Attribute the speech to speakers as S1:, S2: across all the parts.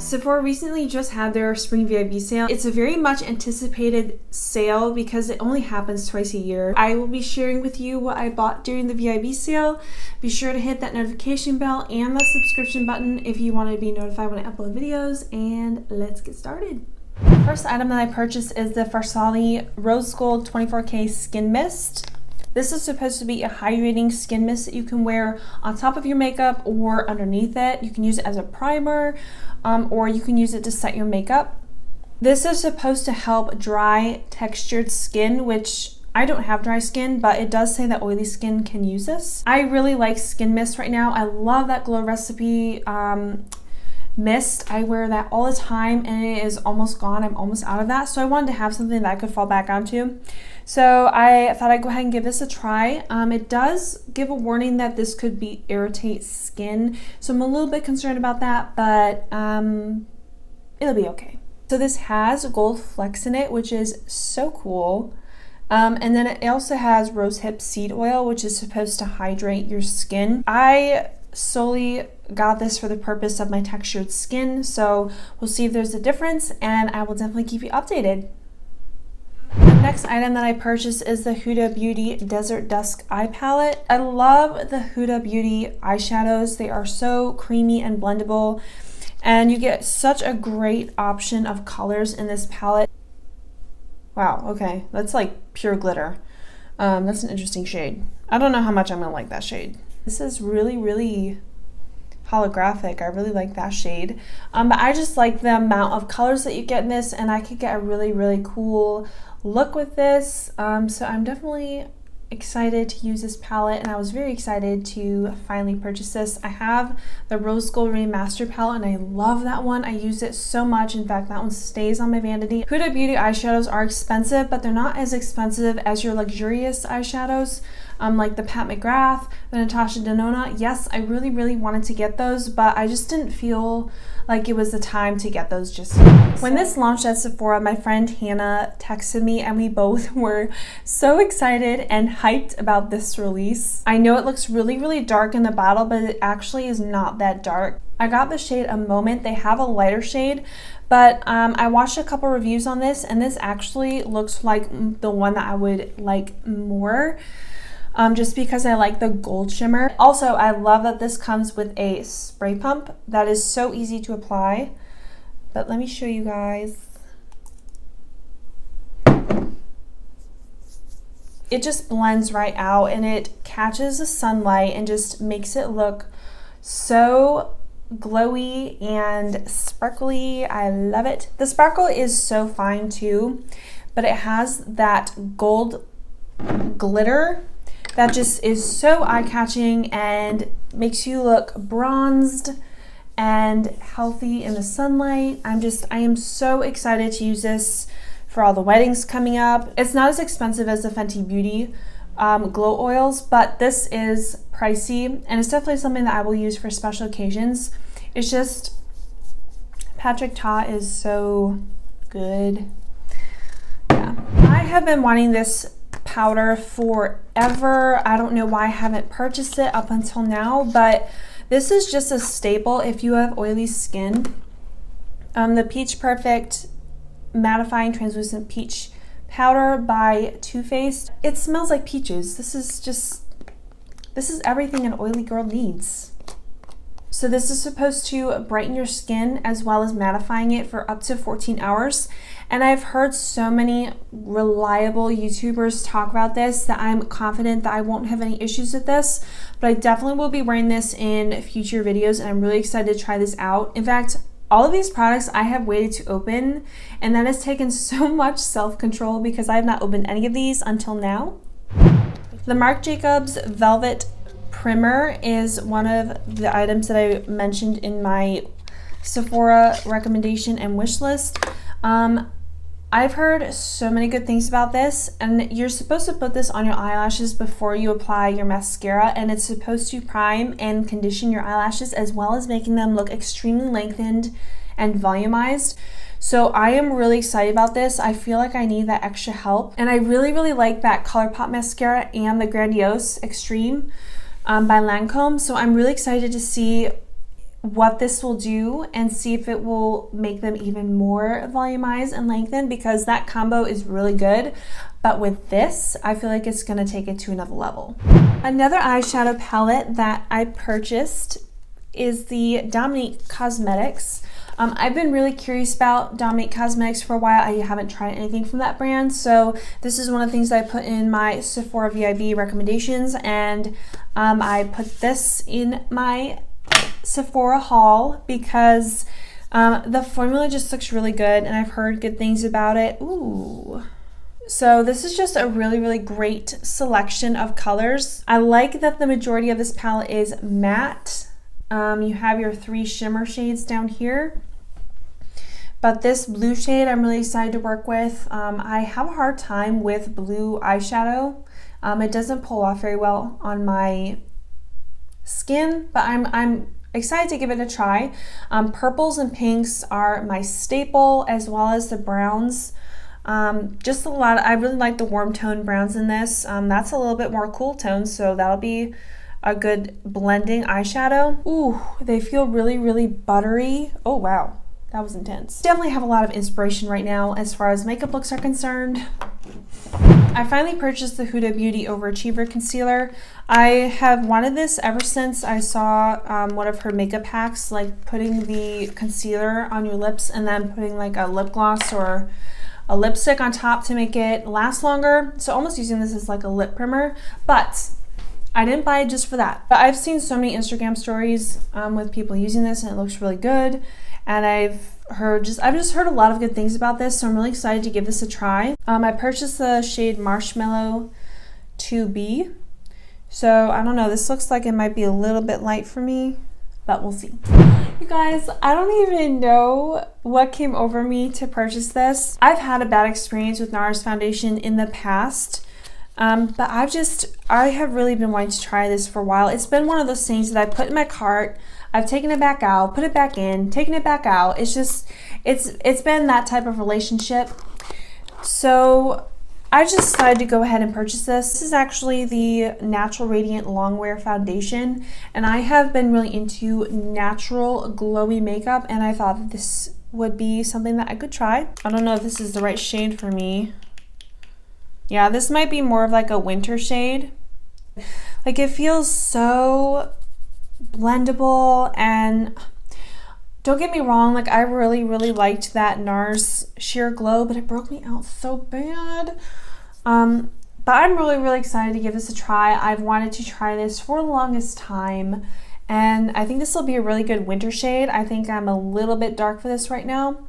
S1: Sephora recently just had their spring VIB sale. It's a very much anticipated sale because it only happens twice a year. I will be sharing with you what I bought during the VIB sale. Be sure to hit that notification bell and that subscription button if you want to be notified when I upload videos, and let's get started. The first item that I purchased is the Farsali Rose Gold 24K Skin Mist. This is supposed to be a hydrating skin mist that you can wear on top of your makeup or underneath it. You can use it as a primer, or you can use it to set your makeup. This is supposed to help dry, textured skin, which I don't have dry skin, but it does say that oily skin can use this. I really like skin mist right now. I love that Glow Recipe mist. I wear that all the time and it is almost gone. I'm almost out of that. So I wanted to have something that I could fall back onto. So I thought I'd go ahead and give this a try. It does give a warning that this could irritate skin. So I'm a little bit concerned about that, but it'll be okay. So this has gold flecks in it, which is so cool. And then it also has rosehip seed oil, which is supposed to hydrate your skin. I solely got this for the purpose of my textured skin, so we'll see if there's a difference, and I will definitely keep you updated. The next item that I purchased is the Huda Beauty Desert Dusk Eye Palette. I love the Huda Beauty eyeshadows. They are so creamy and blendable, and you get such a great option of colors in this palette. Wow, okay, that's like pure glitter. That's an interesting shade. I don't know how much I'm gonna like that shade. This is really holographic. I really like that shade. But I just like the amount of colors that you get in this, and I could get a really cool look with this. So I'm definitely excited to use this palette, and I was very excited to finally purchase this. I have the Rose Gold Remaster palette, and I love that one. I use it so much. In fact, that one stays on my vanity. Huda Beauty eyeshadows are expensive, but they're not as expensive as your luxurious eyeshadows, like the Pat McGrath, the Natasha Denona. Yes, I really wanted to get those, but I just didn't feel like it was the time to get those just yet. When this launched at Sephora, my friend Hannah texted me, and we both were so excited and hyped about this release. I know it looks really dark in the bottle, but it actually is not that dark. I got the shade A Moment. They have a lighter shade, but I watched a couple reviews on this, and this actually looks like the one that I would like more. Just because I like the gold shimmer. Also, I love that this comes with a spray pump that is so easy to apply. But let me show you guys. It just blends right out, and it catches the sunlight and just makes it look so glowy and sparkly. I love it. The sparkle is so fine too, but it has that gold glitter that just is so eye-catching and makes you look bronzed and healthy in the sunlight. I am so excited to use this for all the weddings coming up. It's not as expensive as the Fenty Beauty glow oils, but this is pricey, and it's definitely something that I will use for special occasions. It's just, Patrick Ta is so good. Yeah, I have been wanting this powder forever. I don't know why I haven't purchased it up until now, but this is just a staple if you have oily skin. The Peach Perfect Mattifying Translucent Peach Powder by Too Faced. It smells like peaches. This is everything an oily girl needs. So this is supposed to brighten your skin as well as mattifying it for up to 14 hours. And I've heard so many reliable YouTubers talk about this that I'm confident that I won't have any issues with this. But I definitely will be wearing this in future videos, and I'm really excited to try this out. In fact, all of these products I have waited to open, and that has taken so much self-control because I have not opened any of these until now. The Marc Jacobs Velvet Primer is one of the items that I mentioned in my Sephora recommendation and wish list. I've heard so many good things about this, and you're supposed to put this on your eyelashes before you apply your mascara, and it's supposed to prime and condition your eyelashes as well as making them look extremely lengthened and volumized. So I am really excited about this. I feel like I need that extra help, and I really like that ColourPop mascara and the Grandiose Extreme by Lancome. So I'm really excited to see what this will do and see if it will make them even more volumized and lengthened, because that combo is really good. But with this, I feel like it's gonna take it to another level. Another eyeshadow palette that I purchased is the Dominique Cosmetics. I've been really curious about Dominique Cosmetics for a while. I haven't tried anything from that brand, so this is one of the things that I put in my Sephora Vib recommendations, and I put this in my Sephora haul because the formula just looks really good, and I've heard good things about it. Ooh. So this is just a really, really great selection of colors. I like that the majority of this palette is matte. You have your 3 shimmer shades down here. But this blue shade I'm really excited to work with. I have a hard time with blue eyeshadow. It doesn't pull off very well on my skin, but I'm excited to give it a try. Purples and pinks are my staple, as well as the browns. Just a lot. I really like the warm tone browns in this. That's a little bit more cool tone, so that'll be a good blending eyeshadow. Ooh, they feel really, really buttery. Oh wow, that was intense. Definitely have a lot of inspiration right now as far as makeup looks are concerned. I finally purchased the Huda Beauty Overachiever Concealer. I have wanted this ever since I saw one of her makeup hacks, like putting the concealer on your lips and then putting like a lip gloss or a lipstick on top to make it last longer. So almost using this as like a lip primer, but I didn't buy it just for that. But I've seen so many Instagram stories with people using this, and it looks really good. And I've just heard a lot of good things about this, so I'm really excited to give this a try. I purchased the shade Marshmallow 2B. So I don't know, this looks like it might be a little bit light for me, but we'll see. You guys, I don't even know what came over me to purchase this. I've had a bad experience with Nars foundation in the past. But I have really been wanting to try this for a while. It's been one of those things that I put in my cart, I've taken it back out, put it back in, taken it back out. It's just, it's been that type of relationship. So I just decided to go ahead and purchase this. This is actually the Natural Radiant Longwear Foundation, and I have been really into natural glowy makeup, and I thought that this would be something that I could try. I don't know if this is the right shade for me. Yeah, this might be more of like a winter shade. Like, it feels so blendable, and don't get me wrong, like I really, really liked that Nars Sheer Glow, but it broke me out so bad. But I'm really, really excited to give this a try. I've wanted to try this for the longest time, and I think this will be a really good winter shade. I think I'm a little bit dark for this right now,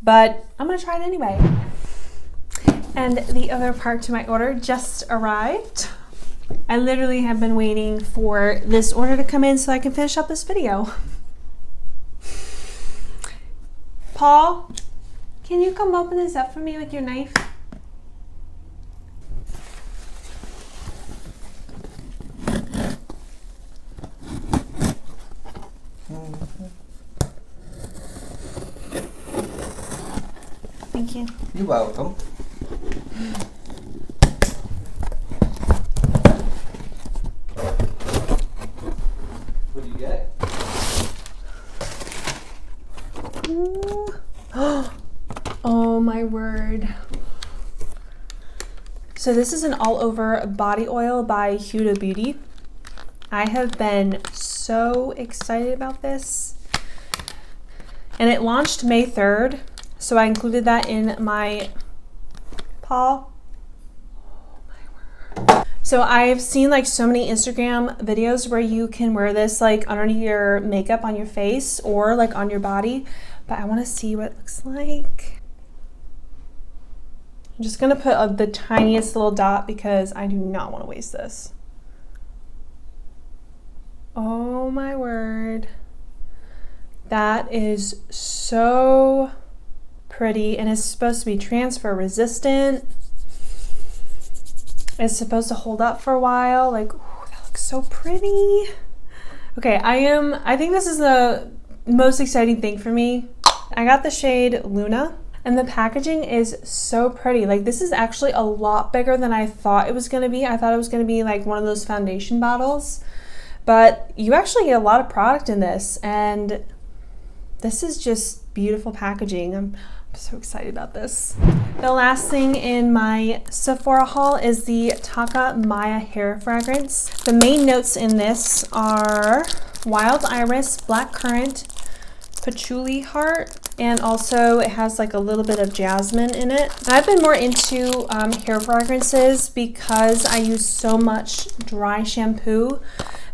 S1: but I'm gonna try it anyway. And the other part to my order just arrived. I literally have been waiting for this order to come in so I can finish up this video. Paul, can you come open this up for me with your knife? Thank you.
S2: You're welcome. What do you get?
S1: Oh my word. So this is an all-over body oil by Huda Beauty. I have been so excited about this. And it launched May 3rd, so I included that in my haul. Oh my word. So I've seen like so many Instagram videos where you can wear this like underneath your makeup on your face or like on your body, but I want to see what it looks like. I'm just gonna put the tiniest little dot because I do not want to waste this. Oh my word. That is so pretty, and it's supposed to be transfer resistant. It's supposed to hold up for a while. Like, ooh, that looks so pretty. Okay, I think this is the most exciting thing for me. I got the shade Luna, and the packaging is so pretty. Like, this is actually a lot bigger than I thought it was gonna be. I thought it was gonna be like one of those foundation bottles, but you actually get a lot of product in this, and this is just beautiful packaging. I'm so excited about this. The last thing in my Sephora haul is the Tocca Maya hair fragrance. The main notes in this are wild iris, black currant, patchouli heart, and also it has like a little bit of jasmine in it. I've been more into hair fragrances because I use so much dry shampoo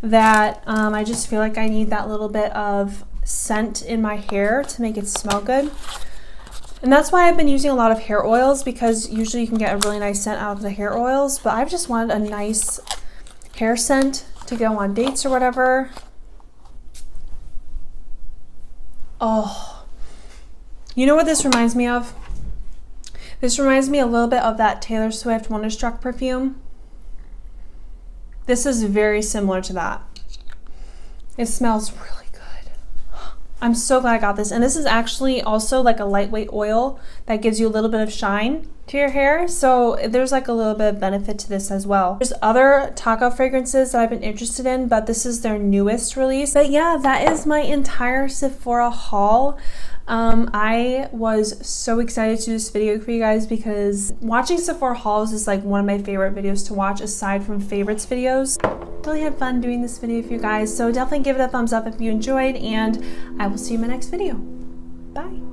S1: that I just feel like I need that little bit of scent in my hair to make it smell good. And that's why I've been using a lot of hair oils, because usually you can get a really nice scent out of the hair oils, but I've just wanted a nice hair scent to go on dates or whatever. Oh, you know what this reminds me of? This reminds me a little bit of that Taylor Swift Wonderstruck perfume. This is very similar to that. It smells really good. I'm so glad I got this. And this is actually also like a lightweight oil that gives you a little bit of shine to your hair. So there's like a little bit of benefit to this as well. There's other Tocca fragrances that I've been interested in, but this is their newest release. But yeah, that is my entire Sephora haul. I was so excited to do this video for you guys because watching Sephora hauls is like one of my favorite videos to watch aside from favorites videos. Really had fun doing this video for you guys, so definitely give it a thumbs up if you enjoyed, and I will see you in my next video. Bye.